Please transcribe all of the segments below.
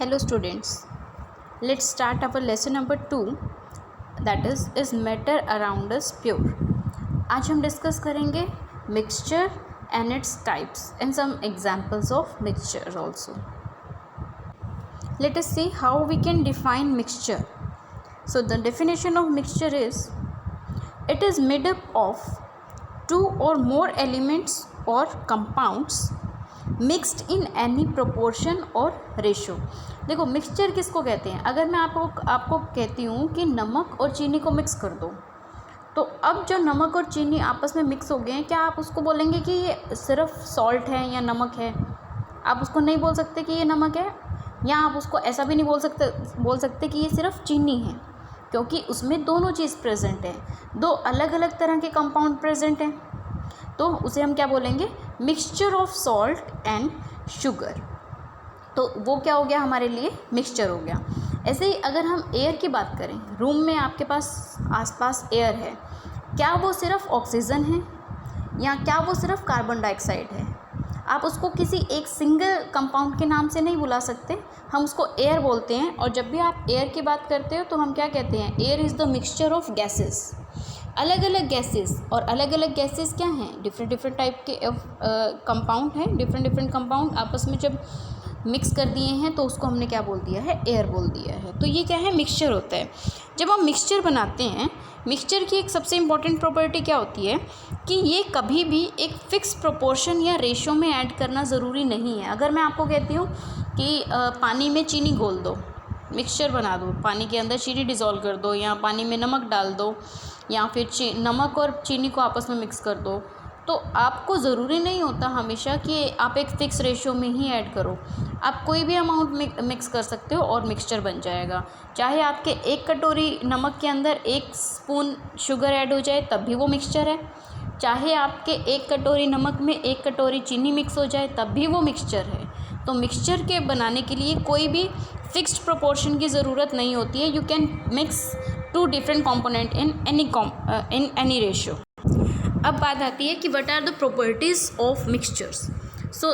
Hello students, let's start our lesson number 2 that is matter around us pure. आज हम discuss करेंगे mixture and its types and some examples of mixture also. Let us see how we can define mixture. So the definition of mixture is it is made up of two or more elements or compounds mixed in any proportion और ratio. देखो mixture किसको कहते हैं. अगर मैं आपको कहती हूँ कि नमक और चीनी को मिक्स कर दो, तो अब जो नमक और चीनी आपस में मिक्स हो गए हैं, क्या आप उसको बोलेंगे कि ये सिर्फ सॉल्ट है या नमक है? आप उसको नहीं बोल सकते कि ये नमक है, या आप उसको ऐसा भी नहीं बोल सकते कि ये सिर्फ चीनी है, क्योंकि उसमें दोनों चीज़ प्रेजेंट है, दो अलग अलग तरह के कंपाउंड प्रेजेंट हैं. तो उसे हम क्या बोलेंगे? Mixture of salt and sugar. तो वो क्या हो गया हमारे लिए? मिक्सचर हो गया. ऐसे ही अगर हम एयर की बात करें, रूम में आपके पास आसपास एयर है, क्या वो सिर्फ ऑक्सीजन है या क्या वो सिर्फ कार्बन डाइऑक्साइड है? आप उसको किसी एक सिंगल कंपाउंड के नाम से नहीं बुला सकते, हम उसको एयर बोलते हैं. और जब भी आप एयर की बात करते हो तो हम क्या कहते हैं? Air is the mixture of gases. अलग अलग गैसेस, और अलग अलग गैसेस क्या हैं? डिफरेंट टाइप के कंपाउंड हैं. डिफरेंट कंपाउंड आपस में जब मिक्स कर दिए हैं तो उसको हमने क्या बोल दिया है? एयर बोल दिया है. तो ये क्या है? मिक्सचर होता है. जब हम मिक्सचर बनाते हैं, मिक्सचर की एक सबसे इम्पॉर्टेंट प्रॉपर्टी क्या होती है कि ये कभी भी एक फ़िक्स प्रोपोर्शन या रेशो में ऐड करना ज़रूरी नहीं है. अगर मैं आपको कहती हूँ कि पानी में चीनी घोल दो, मिक्सचर बना दो, पानी के अंदर चीनी डिज़ोल्व कर दो, या पानी में नमक डाल दो, या फिर नमक और चीनी को आपस में मिक्स कर दो, तो आपको ज़रूरी नहीं होता हमेशा कि आप एक फ़िक्स रेशो में ही ऐड करो. आप कोई भी अमाउंट मिक्स कर सकते हो और मिक्सचर बन जाएगा. चाहे आपके एक कटोरी नमक के अंदर 1 स्पून शुगर ऐड हो जाए तब भी वो मिक्सचर है. चाहे आपके 1 कटोरी नमक में 1 कटोरी चीनी मिक्स हो जाए तब भी वो मिक्सचर है. तो मिक्सचर के बनाने के लिए कोई भी फिक्स्ड प्रोपोर्शन की ज़रूरत नहीं होती है. You can mix two different component in any ratio. अब बात आती है कि what are the properties of mixtures. So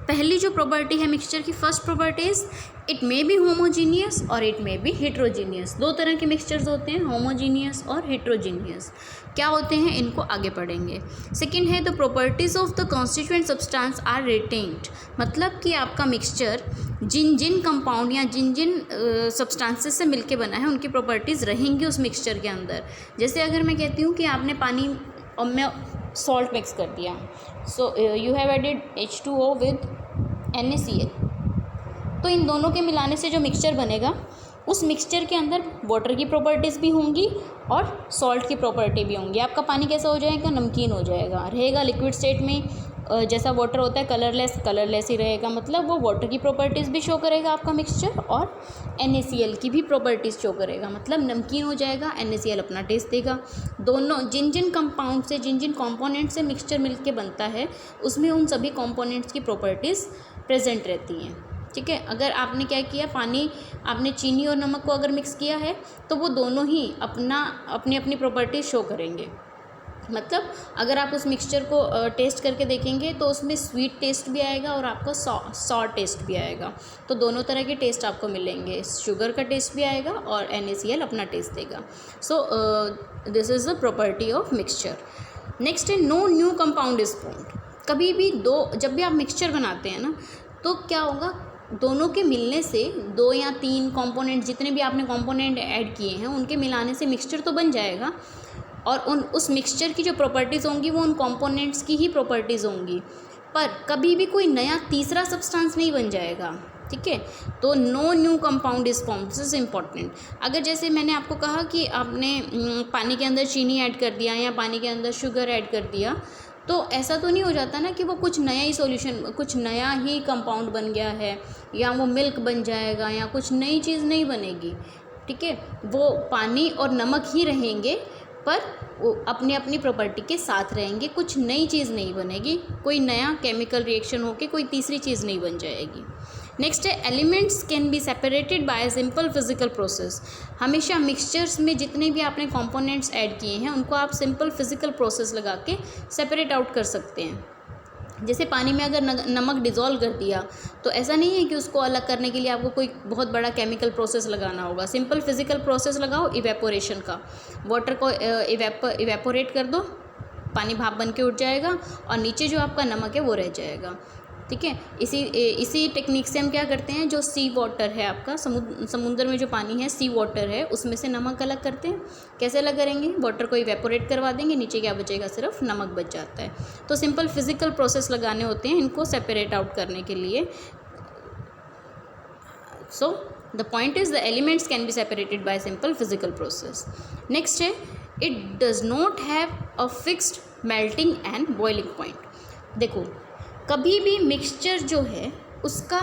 पहली जो प्रॉपर्टी है मिक्सचर की, first property is it may be homogeneous और इट मे बी हेट्रोजीनियस. दो तरह के मिक्सचर्स होते हैं, होमोजीनियस और हेट्रोजीनियस. क्या होते हैं इनको आगे पढ़ेंगे. सेकेंड है the properties of the constituent substance are retained. मतलब कि आपका मिक्सचर जिन जिन कंपाउंड या जिन जिन सब्सटेंसेस से मिलके बना है उनकी प्रॉपर्टीज़ रहेंगी उस मिक्सचर के अंदर. जैसे अगर मैं कहती हूँ कि आपने पानी और मैं सॉल्ट मिक्स कर दिया, so you have added H2O with NaCl. तो इन दोनों के मिलाने से जो मिक्सचर बनेगा, उस मिक्सचर के अंदर वाटर की प्रॉपर्टीज़ भी होंगी और सॉल्ट की प्रॉपर्टी भी होंगी. आपका पानी कैसा हो जाएगा? नमकीन हो जाएगा. रहेगा लिक्विड स्टेट में, जैसा वाटर होता है कलरलेस ही रहेगा. मतलब वो वाटर की प्रॉपर्टीज़ भी शो करेगा आपका मिक्सचर, और NaCl की भी प्रॉपर्टीज़ शो करेगा. मतलब नमकीन हो जाएगा, NaCl अपना टेस्ट देगा. दोनों जिन जिन कंपाउंड से, जिन जिन कंपोनेंट से मिक्सचर मिलके बनता है, उसमें उन सभी कंपोनेंट्स की प्रॉपर्टीज़ प्रेजेंट रहती हैं. ठीक है. अगर आपने क्या किया, पानी आपने चीनी और नमक को अगर मिक्स किया है तो वो दोनों ही अपनी अपनी प्रॉपर्टीज़ शो करेंगे. मतलब अगर आप उस मिक्सचर को टेस्ट करके देखेंगे तो उसमें स्वीट टेस्ट भी आएगा और आपका सॉर टेस्ट भी आएगा. तो दोनों तरह के टेस्ट आपको मिलेंगे. शुगर का टेस्ट भी आएगा और NaCl अपना टेस्ट देगा. So this is the property of mixture. Next है no new compound is formed. कभी भी जब भी आप मिक्सचर बनाते हैं ना, तो क्या होगा, दोनों के मिलने से 2 या 3 कंपोनेंट, जितने भी आपने कंपोनेंट ऐड किए हैं उनके मिलाने से मिक्सचर तो बन जाएगा, और उस मिक्सचर की जो प्रॉपर्टीज़ होंगी वो उन कंपोनेंट्स की ही प्रॉपर्टीज़ होंगी. पर कभी भी कोई नया तीसरा सब्सटेंस नहीं बन जाएगा. ठीक है. तो no new compound is form. This is important. अगर जैसे मैंने आपको कहा कि आपने पानी के अंदर चीनी ऐड कर दिया या पानी के अंदर शुगर ऐड कर दिया, तो ऐसा तो नहीं हो जाता ना कि वो कुछ नया ही सॉल्यूशन, कुछ नया ही कंपाउंड बन गया है, या वो मिल्क बन जाएगा, या कुछ नई चीज़ नहीं बनेगी. ठीक है. वो पानी और नमक ही रहेंगे, पर वो अपनी अपनी प्रॉपर्टी के साथ रहेंगे. कुछ नई चीज़ नहीं बनेगी, कोई नया केमिकल रिएक्शन होकर कोई तीसरी चीज़ नहीं बन जाएगी. नेक्स्ट है elements can be separated by simple physical process. हमेशा मिक्सचर्स में जितने भी आपने कंपोनेंट्स ऐड किए हैं उनको आप सिंपल फिजिकल प्रोसेस लगा के सेपरेट आउट कर सकते हैं. जैसे पानी में अगर नमक डिज़ोल्व कर दिया तो ऐसा नहीं है कि उसको अलग करने के लिए आपको कोई बहुत बड़ा केमिकल प्रोसेस लगाना होगा। सिंपल फिजिकल प्रोसेस लगाओ इवेपोरेशन का। वाटर को इवेपोरेट कर दो, पानी भाप बन के उठ जाएगा और नीचे जो आपका नमक है वो रह जाएगा। ठीक है, इसी टेक्निक से हम क्या करते हैं, जो सी वाटर है आपका समुद्र में जो पानी है सी वाटर है, उसमें से नमक अलग करते हैं। कैसे अलग करेंगे, वाटर को इवेपोरेट करवा देंगे, नीचे क्या बचेगा, सिर्फ नमक बच जाता है। तो सिंपल फिजिकल प्रोसेस लगाने होते हैं इनको सेपरेट आउट करने के लिए। So the point is the elements can be separated by simple physical process. Next है, it does not have a fixed melting and boiling point. देखो, कभी भी मिक्सचर जो है उसका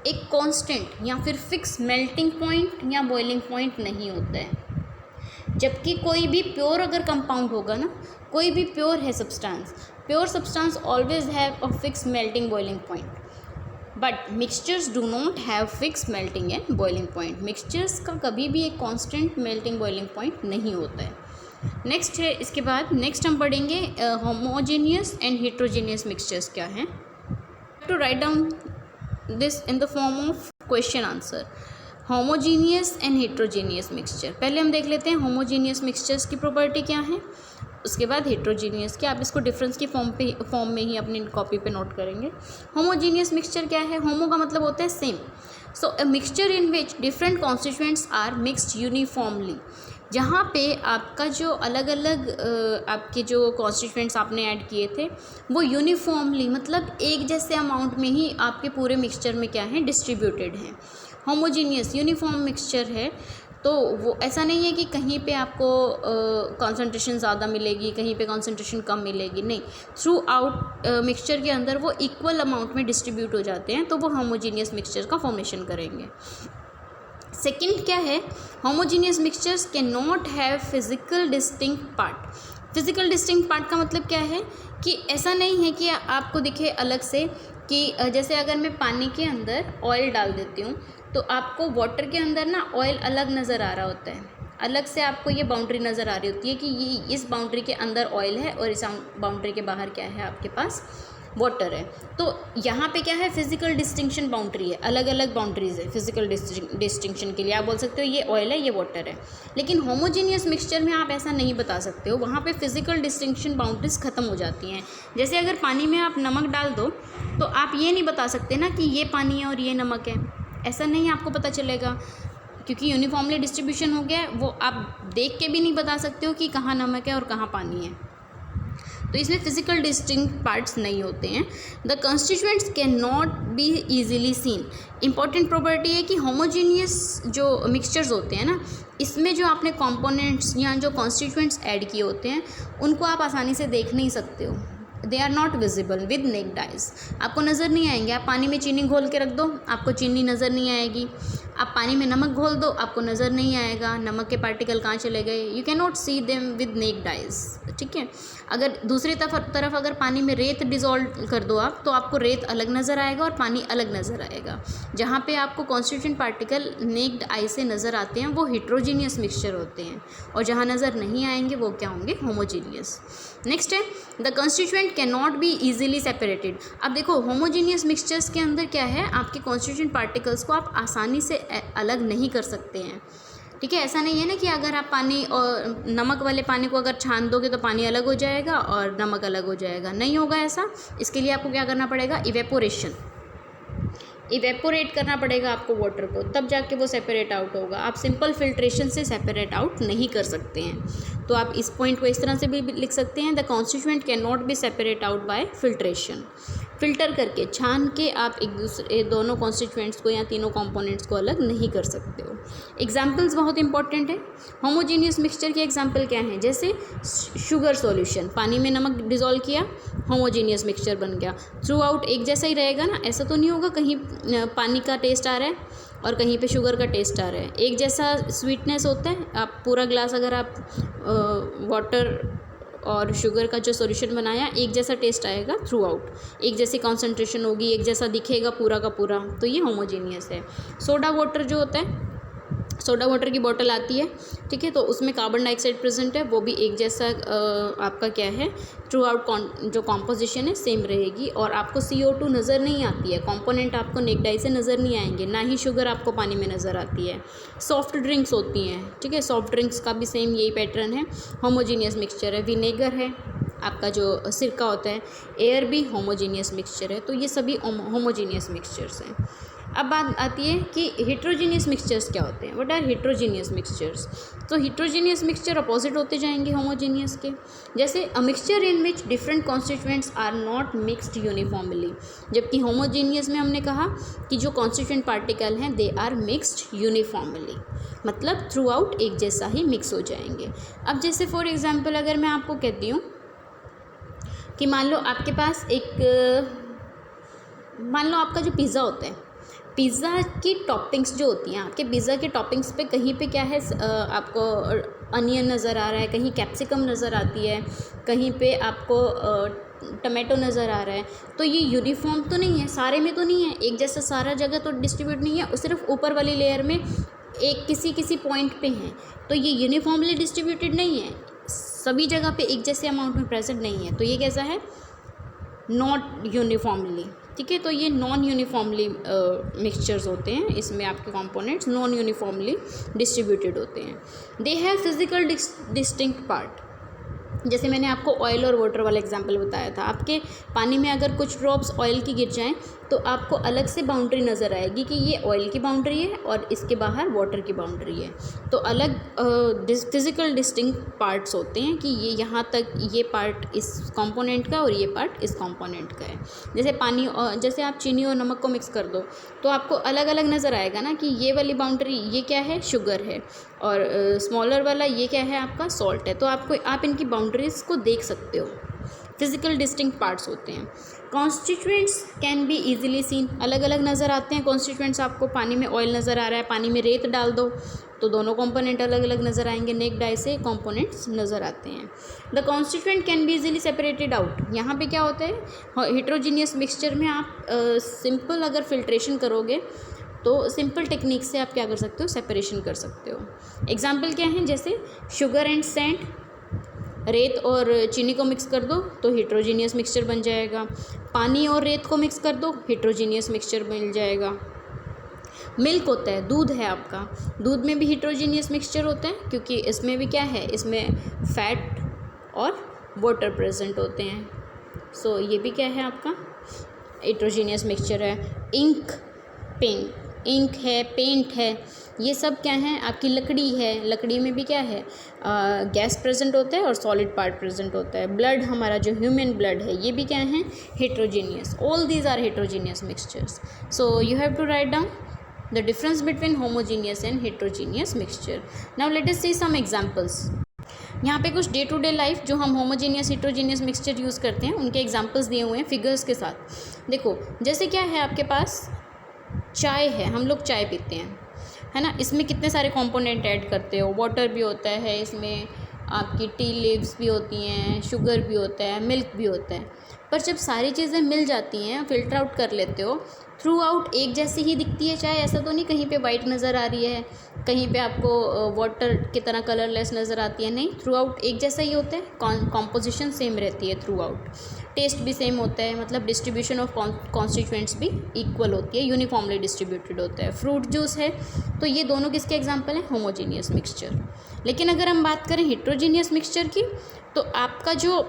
एक कांस्टेंट या फिर फिक्स मेल्टिंग पॉइंट या बॉइलिंग पॉइंट नहीं होता है। जबकि कोई भी प्योर अगर कंपाउंड होगा ना, कोई भी प्योर है substance, pure substance always have a fix melting boiling point. But mixtures do not have fix melting and boiling point. Mixtures का कभी भी एक कांस्टेंट मेल्टिंग बॉइलिंग पॉइंट नहीं होता है। नेक्स्ट है, इसके बाद नेक्स्ट हम पढ़ेंगे होमोजेनियस एंड हेट्रोजेनियस मिक्सचर्स क्या हैं। To write down this in the form of question answer. Homogeneous and heterogeneous mixture. पहले हम देख लेते हैं होमोजीनियस मिक्सचर्स की प्रॉपर्टी क्या है, उसके बाद हेट्रोजीनियस की। आप इसको डिफरेंस की फॉर्म में ही अपनी कॉपी पे नोट करेंगे। होमोजीनियस मिक्सचर क्या है, होमो का मतलब होता है same. So a mixture in which different constituents are mixed uniformly. जहाँ पे आपका जो अलग अलग आपके जो कॉन्स्टिट्यूएंट्स आपने ऐड किए थे वो यूनिफॉर्मली, मतलब एक जैसे अमाउंट में ही आपके पूरे मिक्सचर में क्या है, डिस्ट्रीब्यूटेड हैं। होमोजीनियस यूनिफॉर्म मिक्सचर है, तो वो ऐसा नहीं है कि कहीं पे आपको कॉन्सेंट्रेशन ज़्यादा मिलेगी, कहीं पे कॉन्सेंट्रेशन कम मिलेगी, नहीं, थ्रू आउट मिक्सचर के अंदर वो इक्वल अमाउंट में डिस्ट्रीब्यूट हो जाते हैं, तो वो होमोजीनियस मिक्सचर का फॉर्मेशन करेंगे। सेकेंड क्या है, homogeneous mixtures can not have physical distinct part. Physical distinct part का मतलब क्या है कि ऐसा नहीं है कि आपको दिखे अलग से, कि जैसे अगर मैं पानी के अंदर ऑयल डाल देती हूँ तो आपको वाटर के अंदर ना ऑयल अलग नज़र आ रहा होता है, अलग से आपको ये बाउंड्री नज़र आ रही होती है कि ये इस बाउंड्री के अंदर ऑयल है और इस बाउंड्री के बाहर क्या है, आपके पास वाटर है। तो यहाँ पे क्या है, फिजिकल डिस्टिंक्शन बाउंड्री है, अलग अलग बाउंड्रीज है फिजिकल डिस्टिंक्शन के लिए। आप बोल सकते हो ये ऑयल है, ये वाटर है। लेकिन होमोजीनियस मिक्सचर में आप ऐसा नहीं बता सकते हो, वहाँ पे फिजिकल डिस्टिंक्शन बाउंड्रीज ख़त्म हो जाती हैं। जैसे अगर पानी में आप नमक डाल दो तो आप ये नहीं बता सकते ना कि ये पानी है और ये नमक है, ऐसा नहीं आपको पता चलेगा, क्योंकि यूनिफॉर्मली डिस्ट्रीब्यूशन हो गया है। वो आप देख के भी नहीं बता सकते हो कि कहाँ नमक है और कहाँ पानी है, तो इसमें फिजिकल डिस्टिंक्ट पार्ट्स नहीं होते हैं। The constituents can not be easily seen. Important property है कि होमोजीनियस जो मिक्सचर्स होते हैं ना, इसमें जो आपने कंपोनेंट्स या जो कॉन्स्टिट्यूएंट्स ऐड किए होते हैं उनको आप आसानी से देख नहीं सकते हो। They are not visible with naked eyes. आपको नज़र नहीं आएंगे। आप पानी में चीनी घोल के रख दो, आपको चीनी नज़र नहीं आएगी। आप पानी में नमक घोल दो, आपको नज़र नहीं आएगा, नमक के पार्टिकल कहाँ चले गए, you can not C them with naked eyes. ठीक है, अगर दूसरी तरफ अगर पानी में रेत डिज़ोल्व कर दो आप, तो आपको रेत अलग नज़र आएगा और पानी अलग नज़र आएगा। जहाँ पे आपको कॉन्स्टिट्यूएंट पार्टिकल नेक्ड आई से नज़र आते हैं वो हेट्रोजीनियस मिक्सचर होते हैं, और जहाँ नज़र नहीं आएंगे वो क्या होंगे, होमोजीनियस। नेक्स्ट है, the constituent can not be easily separated. अब देखो होमोजीनियस मिक्सचर्स के अंदर क्या है, आपके कॉन्स्टिट्यूएंट पार्टिकल्स को आप आसानी से अलग नहीं कर सकते हैं। ठीक है, ऐसा नहीं है ना कि अगर आप पानी और नमक वाले पानी को अगर छान दोगे तो पानी अलग हो जाएगा और नमक अलग हो जाएगा, नहीं होगा ऐसा। इसके लिए आपको क्या करना पड़ेगा, इवेपोरेट करना पड़ेगा आपको वाटर को, तब जाके वो सेपरेट आउट होगा। आप सिंपल फिल्ट्रेशन से सेपरेट आउट नहीं कर सकते हैं। तो आप इस पॉइंट को इस तरह से भी लिख सकते हैं, the constituent can not B separate out by filtration. Filter करके, छान के आप एक दूसरे दोनों कॉन्स्टिट्यूएंट्स को या तीनों कंपोनेंट्स को अलग नहीं कर सकते हो। एग्जाम्पल्स बहुत इंपॉर्टेंट है। होमोजीनियस मिक्सचर के एग्जाम्पल क्या हैं, जैसे शुगर सॉल्यूशन, पानी में नमक डिज़ोल्व किया, होमोजीनियस मिक्सचर बन गया। थ्रू आउट एक जैसा ही रहेगा ना, ऐसा तो नहीं होगा कहीं पानी का टेस्ट आ रहा है और कहीं पे शुगर का टेस्ट आ रहा है। एक जैसा स्वीटनेस होता है। आप पूरा ग्लास अगर आप वाटर और शुगर का जो सॉल्यूशन बनाया, एक जैसा टेस्ट आएगा थ्रू आउट, एक जैसी कॉन्सेंट्रेशन होगी, एक जैसा दिखेगा पूरा का पूरा, तो ये होमोजीनियस है। सोडा वाटर जो होता है, सोडा वाटर की बोतल आती है, ठीक है, तो उसमें कार्बन डाइऑक्साइड प्रेजेंट है, वो भी एक जैसा आपका क्या है, थ्रू आउट जो कॉम्पोजिशन है सेम रहेगी। और आपको CO2 नज़र नहीं आती है, कंपोनेंट आपको नेक्डाई से नज़र नहीं आएंगे, ना ही शुगर आपको पानी में नज़र आती है। सॉफ्ट ड्रिंक्स होती हैं, ठीक है, सॉफ्ट ड्रिंक्स का भी सेम यही पैटर्न है, होमोजीनियस मिक्सचर है। विनेगर है आपका जो सिरका होता है, एयर भी होमोजीनियस मिक्सचर है। तो ये सभी होमोजीनियस मिक्सचर्स हैं। अब बात आती है कि हेट्रोजीनियस मिक्सचर्स क्या होते हैं। What are heterogeneous mixtures? तो हेट्रोजीनियस मिक्सचर अपोजिट होते जाएंगे होमोजीनियस के। जैसे a mixture in which different constituents are not mixed uniformly, जबकि होमोजीनियस में हमने कहा कि जो कॉन्स्टिट्यूएंट पार्टिकल हैं दे आर मिक्सड यूनिफॉर्मली, मतलब थ्रू आउट एक जैसा ही मिक्स हो जाएंगे। अब जैसे फॉर एग्जाम्पल अगर मैं आपको कहती हूँ कि मान लो आपके पास मान लो आपका जो पिज़्ज़ा होता है, पिज़्ज़ा की टॉपिंग्स जो होती हैं, आपके पिज़्ज़ा के टॉपिंग्स पे कहीं पे क्या है, आपको अनियन नज़र आ रहा है, कहीं कैप्सिकम नज़र आती है, कहीं पे आपको टमाटो नज़र आ रहा है। तो ये यूनिफॉर्म तो नहीं है, सारे में तो नहीं है एक जैसा, सारा जगह तो डिस्ट्रीब्यूट नहीं है, सिर्फ ऊपर वाली लेयर में एक किसी पॉइंट पे हैं। तो ये यूनिफॉर्मली डिस्ट्रीब्यूटेड नहीं है, सभी जगह पे एक जैसे अमाउंट में प्रेजेंट नहीं है। तो ये कैसा है, नॉट यूनिफॉर्मली, ठीक है। तो ये नॉन यूनिफॉर्मली मिक्सचर्स होते हैं, इसमें आपके कंपोनेंट्स नॉन यूनिफॉर्मली डिस्ट्रीब्यूटेड होते हैं। They have physical distinct part. जैसे मैंने आपको ऑयल और वाटर वाला एग्जांपल बताया था, आपके पानी में अगर कुछ ड्रॉप्स ऑयल की गिर जाएं तो आपको अलग से बाउंड्री नज़र आएगी कि ये ऑयल की बाउंड्री है और इसके बाहर वाटर की बाउंड्री है। तो अलग फिजिकल डिस्टिंक्ट पार्ट्स होते हैं कि ये यहाँ तक ये पार्ट इस कंपोनेंट का और ये पार्ट इस कंपोनेंट का है। जैसे पानी जैसे आप चीनी और नमक को मिक्स कर दो तो आपको अलग अलग नज़र आएगा ना कि ये वाली बाउंड्री ये क्या है, शुगर है, और स्मॉलर वाला ये क्या है, आपका सॉल्ट है। तो आप इनकी बाउंड्रीज को देख सकते हो, फिजिकल डिस्टिंक्ट पार्ट्स होते हैं। Constituents can be easily seen, अलग अलग नज़र आते हैं कॉन्स्टिट्यूएंट्स। आपको पानी में ऑयल नज़र आ रहा है, पानी में रेत डाल दो तो दोनों कंपोनेंट अलग अलग नज़र आएंगे, नेक डाई से कंपोनेंट्स नज़र आते हैं। The constituent can be easily separated out. यहाँ पे क्या होता है, हेट्रोजीनियस मिक्सचर में आप सिंपल अगर फिल्ट्रेशन करोगे तो सिंपल टेक्निक से आप क्या कर सकते हो, सेपरेशन कर सकते हो। एग्जाम्पल क्या है, जैसे शुगर एंड सैंड, रेत और चीनी को मिक्स कर दो तो हेट्रोजीनियस मिक्सचर बन जाएगा। पानी और रेत को मिक्स कर दो, हेट्रोजीनियस मिक्सचर बन जाएगा। मिल्क होता है, दूध है आपका, दूध में भी हेट्रोजीनियस मिक्सचर होता है क्योंकि इसमें भी क्या है, इसमें फैट और वाटर प्रेजेंट होते हैं। सो ये भी क्या है, आपका हेट्रोजीनियस मिक्सचर है। इंक है, पेंट है, ये सब क्या है, आपकी लकड़ी है, लकड़ी में भी क्या है, गैस प्रेजेंट होता है और सॉलिड पार्ट प्रेजेंट होता है। ब्लड, हमारा जो ह्यूमन ब्लड है, ये भी क्या है, heterogeneous. All these are heterogeneous mixtures. So you have to write down the difference between homogeneous and heterogeneous mixture. Now let us see some examples. यहाँ पे कुछ डे टू डे लाइफ जो हम होमोजीनियस हेट्रोजीनियस मिक्सचर यूज़ करते हैं उनके examples दिए हुए हैं फिगर्स के साथ। देखो जैसे क्या है, आपके पास चाय है, हम लोग चाय पीते हैं, है ना, इसमें कितने सारे कंपोनेंट ऐड करते हो, वाटर भी होता है, इसमें आपकी टी लीव्स भी होती हैं, शुगर भी होता है, मिल्क भी होता है। पर जब सारी चीज़ें मिल जाती हैं, फ़िल्टर आउट कर लेते हो, थ्रू आउट एक जैसी ही दिखती है चाय। ऐसा तो नहीं कहीं पे वाइट नज़र आ रही है, कहीं पे आपको वाटर की तरह कलरलेस नज़र आती है, नहीं, थ्रू आउट एक जैसा ही होता है, कॉम्पोजिशन सेम रहती है थ्रू आउट, टेस्ट भी सेम होता है, मतलब डिस्ट्रीब्यूशन ऑफ कॉन्स्टिट्यूएंट्स भी इक्वल होती है, यूनिफॉर्मली डिस्ट्रीब्यूटेड होता है। फ्रूट जूस है, तो ये दोनों किसके एग्जाम्पल हैं, होमोजीनियस मिक्सचर। लेकिन अगर हम बात करें हेट्रोजीनियस मिक्सचर की, तो आपका जो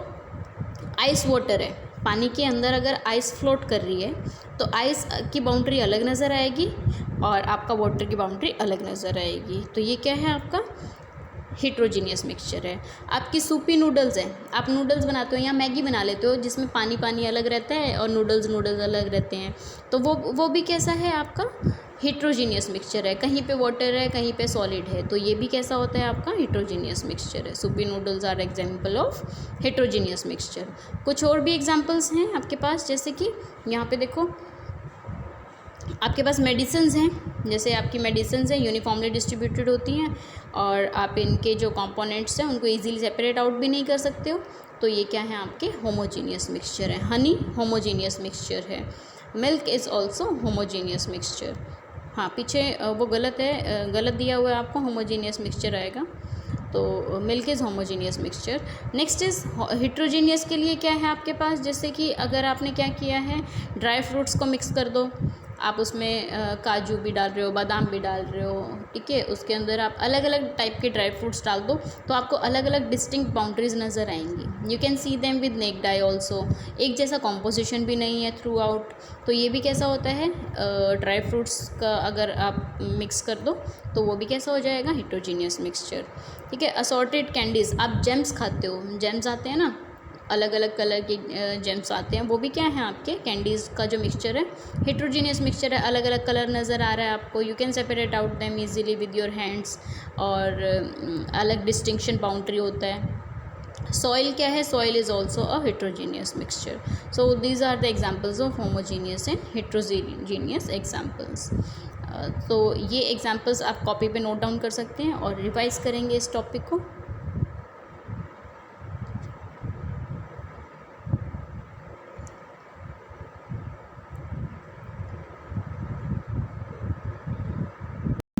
आइस वाटर है, पानी के अंदर अगर आइस फ्लोट कर रही है तो आइस की बाउंड्री अलग नज़र आएगी और आपका वाटर की बाउंड्री अलग नज़र आएगी। तो ये क्या है, आपका हेट्रोजीनियस मिक्सचर है। आपकी सूपी नूडल्स हैं, आप नूडल्स बनाते हो या मैगी बना लेते हो जिसमें पानी पानी अलग रहता है और नूडल्स अलग रहते हैं, तो वो भी कैसा है, आपका हेट्रोजीनियस मिक्सचर है। कहीं पे वाटर है, कहीं पे सॉलिड है, तो ये भी कैसा होता है, आपका हेट्रोजीनियस मिक्सचर है। Soupy noodles are example of heterogeneous mixture. कुछ और भी एग्जाम्पल्स हैं आपके पास, जैसे कि यहाँ पे देखो आपके पास मेडिसिन्स हैं, जैसे आपकी मेडिसिन्स हैं यूनिफॉर्मली डिस्ट्रीब्यूटेड होती हैं और आप इनके जो कंपोनेंट्स हैं उनको इजीली सेपरेट आउट भी नहीं कर सकते हो, तो ये क्या है, आपके होमोजीनियस मिक्सचर है। हनी होमोजीनियस मिक्सचर है। Milk is also homogeneous mixture. हाँ, पीछे वो गलत है, गलत दिया हुआ है आपको, होमोजीनियस मिक्सचर आएगा। तो milk is homogeneous mixture. Next is heterogeneous के लिए क्या है आपके पास, जैसे कि अगर आपने क्या किया है, ड्राई फ्रूट्स को मिक्स कर दो, आप उसमें काजू भी डाल रहे हो, बादाम भी डाल रहे हो, ठीक है, उसके अंदर आप अलग अलग टाइप के ड्राई फ्रूट्स डाल दो तो आपको अलग अलग डिस्टिंक्ट बाउंड्रीज नज़र आएंगी। You can see them with naked eye also, एक जैसा कॉम्पोजिशन भी नहीं है थ्रू आउट। तो ये भी कैसा होता है, ड्राई फ्रूट्स का अगर आप मिक्स कर दो तो वो भी कैसा हो जाएगा, हिट्रोजीनियस मिक्सचर। ठीक है, असॉर्टेड कैंडीज़, आप जेम्स खाते हो, जेम्स आते हैं ना, अलग अलग कलर के जेम्स आते हैं, वो भी क्या है आपके कैंडीज़ का जो मिक्सचर है, हिट्रोजीनियस मिक्सचर है, अलग अलग कलर नज़र आ रहा है आपको, you can separate out them easily with your hands, और अलग डिस्टिंक्शन बाउंड्री होता है। सॉइल क्या है, soil is also a heterogeneous mixture. So these are the examples of homogeneous and heterogeneous examples. तो ये एग्जाम्पल्स आप कॉपी पे नोट डाउन कर सकते हैं और रिवाइज करेंगे इस टॉपिक को।